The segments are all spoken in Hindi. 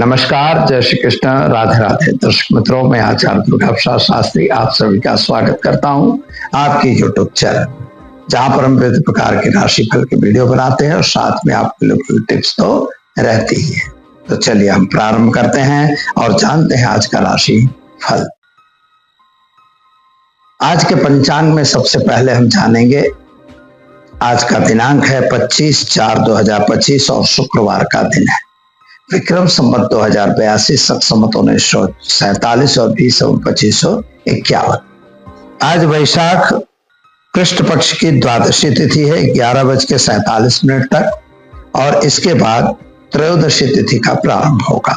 नमस्कार, जय श्री कृष्ण, राधे राधे। दर्शक मित्रों, मैं आचार्य दुर्गा प्रसाद शास्त्री आप सभी का स्वागत करता हूं आपके यूट्यूब चैनल, जहां पर हम विविध प्रकार के राशि फल के वीडियो बनाते हैं और साथ में आपके लिए टिप्स तो रहती ही है। तो चलिए हम प्रारंभ करते हैं और जानते हैं आज का राशि फल। आज के पंचांग में सबसे पहले हम जानेंगे, आज का दिनांक है 25/4/2025 और शुक्रवार का दिन है। विक्रम संवत 2082, शक संवत 1947 और बी संवत 2551। आज वैशाख कृष्ण पक्ष की द्वादशी तिथि है 11:47 तक और इसके बाद त्रयोदशी तिथि का प्रारंभ होगा।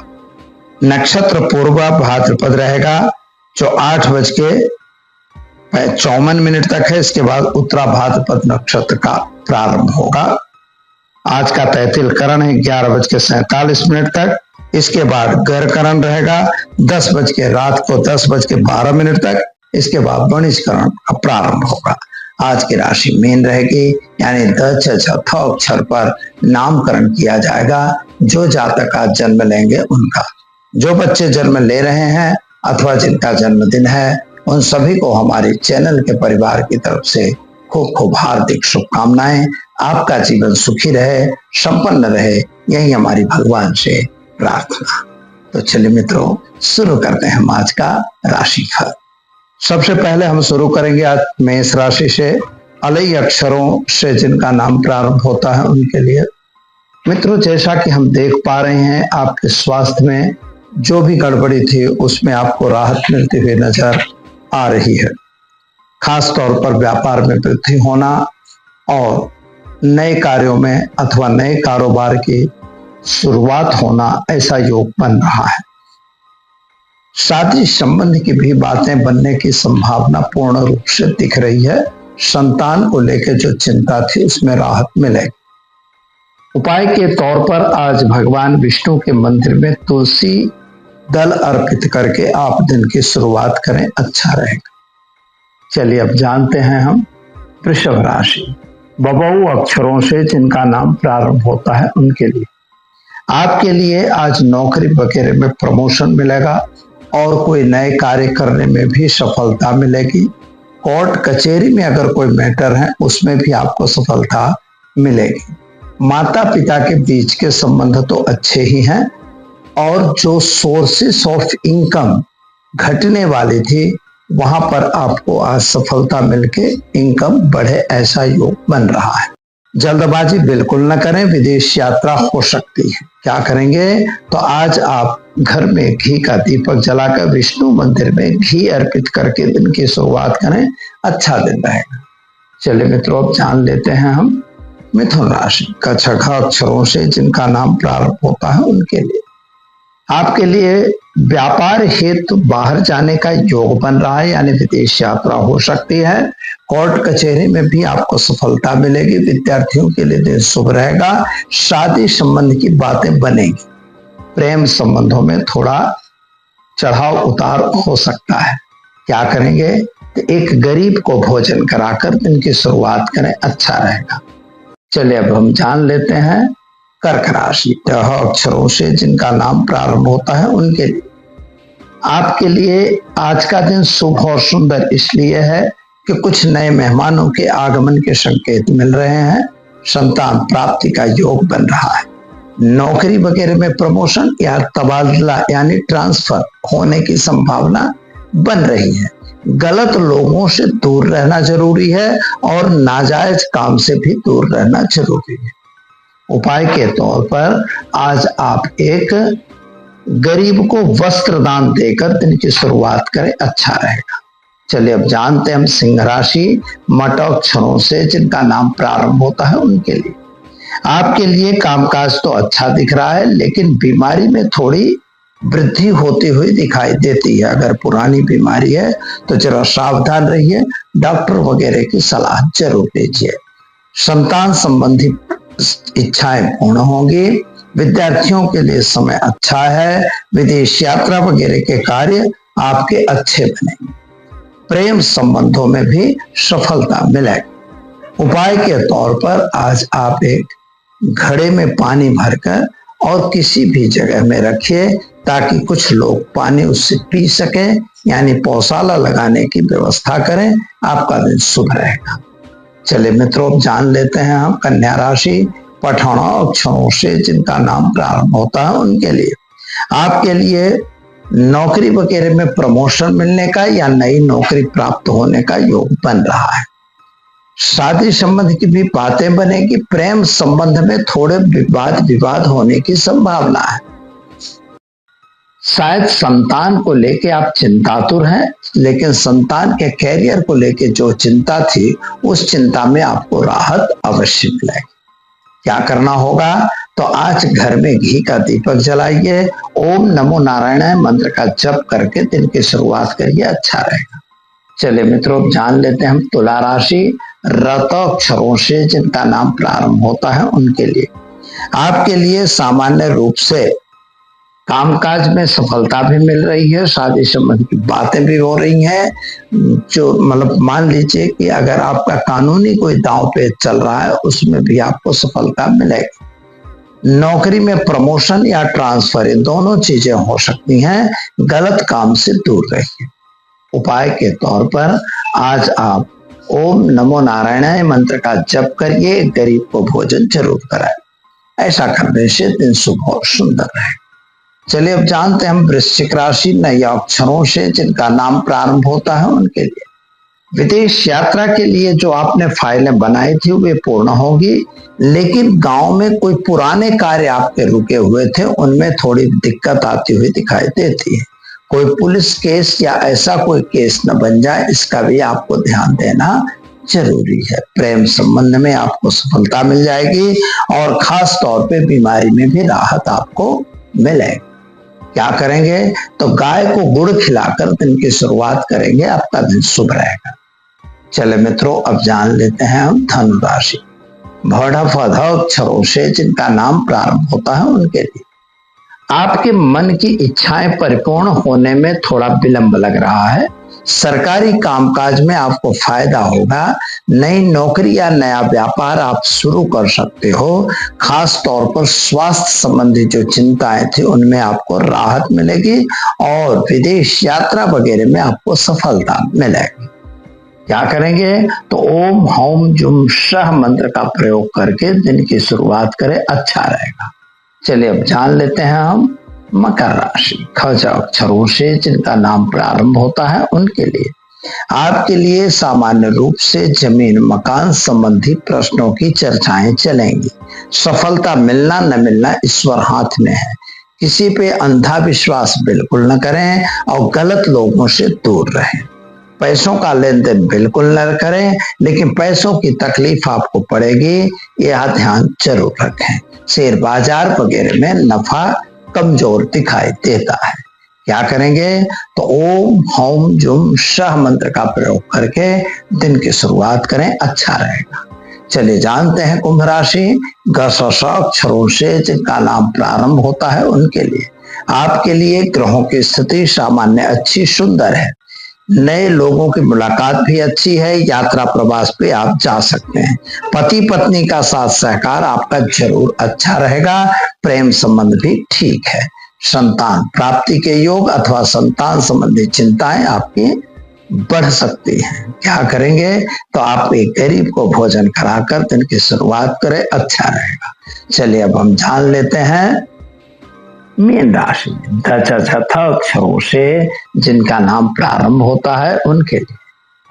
नक्षत्र पूर्वा भाद्रपद रहेगा जो 8:54 तक है। इसके बाद उत्तरा भाद्रपद नक्षत्र का प्रारंभ होगा। आज का तैतिल करण है 11:47 तक। इसके बाद गर करण रहेगा 10:12 तक। इसके बाद वणिज करण का प्रारंभ होगा। आज की राशि मीन रहेगी, यानी द चौथा अक्षर पर नामकरण किया जाएगा। जो जातक आज जन्म लेंगे उनका, जो बच्चे जन्म ले रहे हैं अथवा जिनका जन्मदिन है, उन सभी को हमारे चैनल के परिवार की तरफ से खूब खूब हार्दिक शुभकामनाएं। आपका जीवन सुखी रहे, संपन्न रहे, यही हमारी भगवान से प्रार्थना। तो चलिए मित्रों, शुरू करते हैं हम आज का राशिफल। सबसे पहले हम शुरू करेंगे आज मेष राशि से। अलई अक्षरों से जिनका नाम प्रारंभ होता है उनके लिए मित्रों, जैसा कि हम देख पा रहे हैं, आपके स्वास्थ्य में जो भी गड़बड़ी थी उसमें आपको राहत मिलती हुई नजर आ रही है। खास तौर पर व्यापार में वृद्धि होना और नए कार्यों में अथवा नए कारोबार की शुरुआत होना, ऐसा योग बन रहा है। शादी संबंध की भी बातें बनने की संभावना पूर्ण रूप से दिख रही है। संतान को लेकर जो चिंता थी उसमें राहत मिलेगी। उपाय के तौर पर आज भगवान विष्णु के मंदिर में तुलसी दल अर्पित करके आप दिन की शुरुआत करें, अच्छा रहेगा। चलिए अब जानते हैं हम वृषभ राशि। बबऊ अक्षरों से जिनका नाम प्रारंभ होता है उनके लिए आपके लिए आज नौकरी वगैरह में प्रमोशन मिलेगा और कोई नए कार्य करने में भी सफलता मिलेगी। कोर्ट कचहरी में अगर कोई मैटर है उसमें भी आपको सफलता मिलेगी। माता पिता के बीच के संबंध तो अच्छे ही हैं और जो सोर्सेस ऑफ इनकम घटने वाली थी वहां पर आपको आज सफलता मिलके इनकम बढ़े, ऐसा योग बन रहा है। जल्दबाजी बिल्कुल न करें, विदेश यात्रा हो सकती है। क्या करेंगे तो आज आप घर में घी का दीपक जलाकर विष्णु मंदिर में घी अर्पित करके दिन की शुरुआत करें, अच्छा दिन रहेगा। चलिए मित्रों, अब जान लेते हैं हम मिथुन राशि। कछघा अक्षरों से जिनका नाम प्रारंभ होता है उनके लिए आपके लिए व्यापार हेतु बाहर जाने का योग बन रहा है, यानी विदेश यात्रा हो सकती है। कोर्ट कचहरी में भी आपको सफलता मिलेगी। विद्यार्थियों के लिए दिन शुभ रहेगा। शादी संबंध की बातें बनेगी। प्रेम संबंधों में थोड़ा चढ़ाव उतार हो सकता है। क्या करेंगे तो एक गरीब को भोजन कराकर दिन की शुरुआत करें, अच्छा रहेगा। चलिए अब हम जान लेते हैं कर्क राशि। अक्षरों से जिनका नाम प्रारंभ होता है उनके लिए आपके लिए आज का दिन शुभ और सुंदर इसलिए है कि कुछ नए मेहमानों के आगमन के संकेत मिल रहे हैं। संतान प्राप्ति का योग बन रहा है। नौकरी वगैरह में प्रमोशन या तबादला यानी ट्रांसफर होने की संभावना बन रही है। गलत लोगों से दूर रहना जरूरी है और नाजायज काम से भी दूर रहना जरूरी है। उपाय के तौर पर आज आप एक गरीब को वस्त्र दान देकर दिन की शुरुआत करें, अच्छा रहेगा। चलिए अब जानते हैं हम सिंह राशि। मट अक्षरों से जिनका नाम प्रारंभ होता है उनके लिए आपके लिए कामकाज तो अच्छा दिख रहा है, लेकिन बीमारी में थोड़ी वृद्धि होती हुई दिखाई देती है। अगर पुरानी बीमारी है तो जरा सावधान रहिए, डॉक्टर वगैरह की सलाह जरूर लीजिए। संतान संबंधी इच्छाएं पूर्ण होंगी। विद्यार्थियों के लिए समय अच्छा है। विदेश यात्रा वगैरह के कार्य आपके अच्छे बनेंगे। प्रेम संबंधों में भी सफलता मिलेगी। उपाय के तौर पर आज आप एक घड़े में पानी भरकर और किसी भी जगह में रखिए ताकि कुछ लोग पानी उससे पी सके, यानी पौशाला लगाने की व्यवस्था करें, आपका दिन शुभ रहेगा। चलिए मित्रों, अब जान लेते हैं हम कन्या राशि पठानों अक्षरों से जिनका नाम प्रारंभ होता है उनके लिए। आपके लिए नौकरी वगैरह में प्रमोशन मिलने का या नई नौकरी प्राप्त होने का योग बन रहा है। शादी संबंध की भी बातें बनेगी। प्रेम संबंध में थोड़े विवाद होने की संभावना है। शायद संतान को लेके आप चिंतातुर हैं, लेकिन संतान के कैरियर को लेके जो चिंता थी उस चिंता में आपको राहत अवश्य मिलेगी। क्या करना होगा? तो आज घर में घी का दीपक जलाइए, ओम नमो नारायण मंत्र का जप करके दिन की शुरुआत करिए, अच्छा रहेगा। चलिए मित्रों, जान लेते हैं हम तुला राशि रत अक्षरों से जिनका नाम प्रारंभ होता है उनके लिए। आपके लिए सामान्य रूप से कामकाज में सफलता भी मिल रही है, शादी संबंधी की बातें भी हो रही हैं। जो मतलब मान लीजिए कि अगर आपका कानूनी कोई दांव पे चल रहा है उसमें भी आपको सफलता मिलेगी। नौकरी में प्रमोशन या ट्रांसफर, ये दोनों चीजें हो सकती हैं। गलत काम से दूर रहिए। उपाय के तौर पर आज आप ओम नमो नारायण मंत्र का जप करिए, गरीब को भोजन जरूर कराएं। ऐसा करने से दिन शुभ और सुंदर रहेगा। चलिए अब जानते हैं हम वृश्चिक राशि नए अक्षरों से जिनका नाम प्रारंभ होता है उनके लिए। विदेश यात्रा के लिए जो आपने फाइलें बनाई थी वे पूर्ण होगी, लेकिन गांव में कोई पुराने कार्य आपके रुके हुए थे उनमें थोड़ी दिक्कत आती हुई दिखाई देती है। कोई पुलिस केस या ऐसा कोई केस न बन जाए, इसका भी आपको ध्यान देना जरूरी है। प्रेम संबंध में आपको सफलता मिल जाएगी और खास तौर पे बीमारी में भी राहत आपको मिलेगी। क्या करेंगे? तो गाय को गुड़ खिलाकर दिन की शुरुआत करेंगे, आपका दिन शुभ रहेगा। चले मित्रों, अब जान लेते हैं हम धनु राशि भौढ़ अक्षरों से जिनका नाम प्रारंभ होता है उनके लिए। आपके मन की इच्छाएं परिपूर्ण होने में थोड़ा विलंब लग रहा है। सरकारी कामकाज में आपको फायदा होगा। नई नौकरी या नया व्यापार आप शुरू कर सकते हो। खास तौर पर स्वास्थ्य संबंधी जो चिंताएं थी उनमें आपको राहत मिलेगी और विदेश यात्रा वगैरह में आपको सफलता मिलेगी। क्या करेंगे? तो ओम हौम जुम शह मंत्र का प्रयोग करके दिन की शुरुआत करें, अच्छा रहेगा। चलिए अब जान लेते हैं हम मकर राशि खज अक्षरों से जिनका नाम प्रारंभ होता है उनके लिए। आपके लिए सामान्य रूप से जमीन मकान संबंधी प्रश्नों की चर्चाएं चलेंगी। सफलता मिलना न मिलना ईश्वर हाथ में है। किसी पे अंधा विश्वास बिल्कुल न करें और गलत लोगों से दूर रहें। पैसों का लेन देन बिल्कुल न करें, लेकिन पैसों की तकलीफ आपको पड़ेगी, यह ध्यान जरूर रखें। शेयर बाजार वगैरह में नफा कमजोर दिखाई देता है। क्या करेंगे? तो ओम हौम जुम शह मंत्र का प्रयोग करके दिन की शुरुआत करें, अच्छा रहेगा। चलिए जानते हैं कुंभ राशि गस अक्षरों से जिनका नाम प्रारंभ होता है उनके लिए। आपके लिए ग्रहों की स्थिति सामान्य अच्छी सुंदर है। नए लोगों की मुलाकात भी अच्छी है। यात्रा प्रवास पे आप जा सकते हैं। पति पत्नी का साथ सहकार आपका जरूर अच्छा रहेगा। प्रेम संबंध भी ठीक है। संतान प्राप्ति के योग अथवा संतान संबंधी चिंताएं आपकी बढ़ सकती हैं। क्या करेंगे? तो आप एक गरीब को भोजन कराकर दिन की शुरुआत करें, अच्छा रहेगा। चलिए अब हम जान लेते हैं मीन राशि अक्षरों से जिनका नाम प्रारंभ होता है उनके लिए।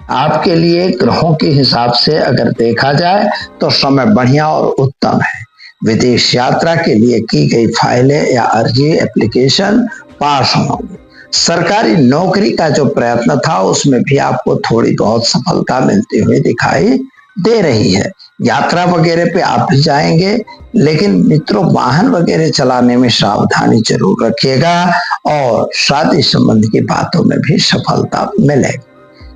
आपके लिए ग्रहों के हिसाब से अगर देखा जाए तो समय बढ़िया और उत्तम है। विदेश यात्रा के लिए की गई फाइलें या अर्जी एप्लीकेशन पास होंगी। सरकारी नौकरी का जो प्रयत्न था उसमें भी आपको थोड़ी बहुत सफलता मिलती हुई दिखाई दे रही है। यात्रा वगैरह पे आप भी जाएंगे, लेकिन मित्रों वाहन वगैरह चलाने में सावधानी जरूर रखिएगा और शादी संबंध की बातों में भी सफलता मिलेगी।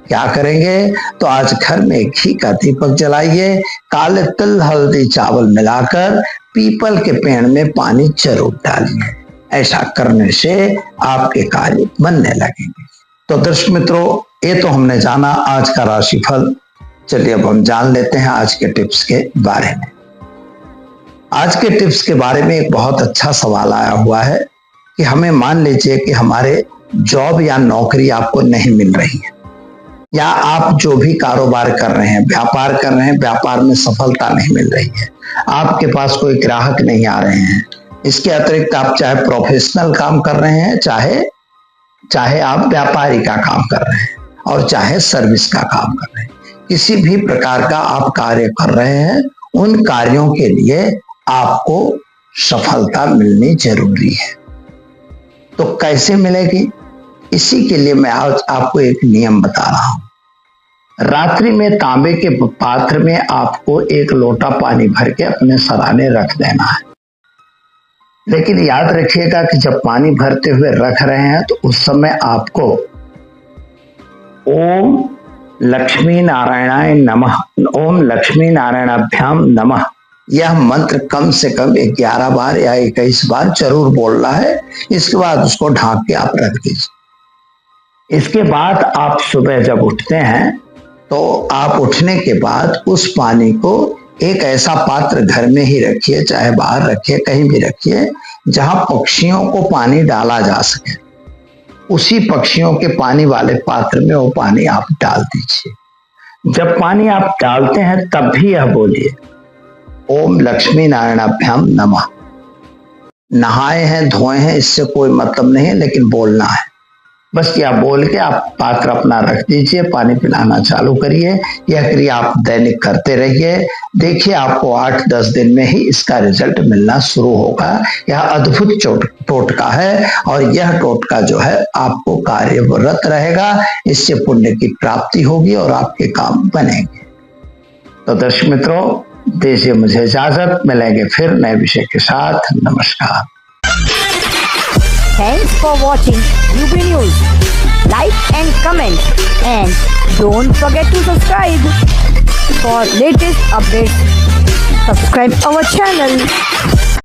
क्या करेंगे? तो आज घर में घी का दीपक जलाइए, काले तिल हल्दी चावल मिलाकर पीपल के पेड़ में पानी जरूर डालिए। ऐसा करने से आपके कार्य बनने लगेंगे। तो दर्शक मित्रों, ये तो हमने जाना आज का राशिफल। चलिए अब हम जान लेते हैं आज के टिप्स के बारे में। आज के टिप्स के बारे में एक बहुत अच्छा सवाल आया हुआ है कि हमें मान लीजिए कि हमारे जॉब या नौकरी आपको नहीं मिल रही है, या आप जो भी कारोबार कर रहे हैं, व्यापार कर रहे हैं, व्यापार में सफलता नहीं मिल रही है, आपके पास कोई ग्राहक नहीं आ रहे हैं। इसके अतिरिक्त आप चाहे प्रोफेशनल काम कर रहे हैं, चाहे आप व्यापारी का काम कर रहे हैं और चाहे सर्विस का काम कर रहे हैं, किसी भी प्रकार का आप कार्य कर रहे हैं, उन कार्यों के लिए आपको सफलता मिलनी जरूरी है। तो कैसे मिलेगी, इसी के लिए मैं आज आपको एक नियम बता रहा हूं। रात्रि में तांबे के पात्र में आपको 1 लोटा पानी भर के अपने सराहने रख देना है। लेकिन याद रखिएगा कि जब पानी भरते हुए रख रहे हैं तो उस समय आपको ओम लक्ष्मी नारायणाय नमः, ओम लक्ष्मी नारायणाभ्याम नमः, यह मंत्र कम से कम 11 बार या 21 बार जरूर बोलना है। इसके बाद उसको ढांक के आप रख दीजिए। इसके बाद आप सुबह जब उठते हैं तो आप उठने के बाद उस पानी को एक ऐसा पात्र घर में ही रखिए, चाहे बाहर रखिए, कहीं भी रखिए, जहां पक्षियों को पानी डाला जा सके। उसी पक्षियों के पानी वाले पात्र में वो पानी आप डाल दीजिए। जब पानी आप डालते हैं तब भी यह बोलिए ओम लक्ष्मी नारायणाभ्याम नमः। नहाए हैं, धोए हैं, इससे कोई मतलब नहीं है, लेकिन बोलना है। बस यह बोल के आप पात्र अपना रख दीजिए, पानी पिलाना चालू करिए। यह क्रिया आप दैनिक करते रहिए। देखिए आपको 8-10 दिन में ही इसका रिजल्ट मिलना शुरू होगा। यह अद्भुत टोटका है और यह टोटका जो है आपको कार्यरत रहेगा। इससे पुण्य की प्राप्ति होगी और आपके काम बनेंगे। तो दर्शक मित्रों, दीजिए मुझे इजाजत, मिलेंगे फिर नए विषय के साथ। नमस्कार। Thanks for watching UB News. Like and comment, and don't forget to subscribe for latest updates. Subscribe our channel.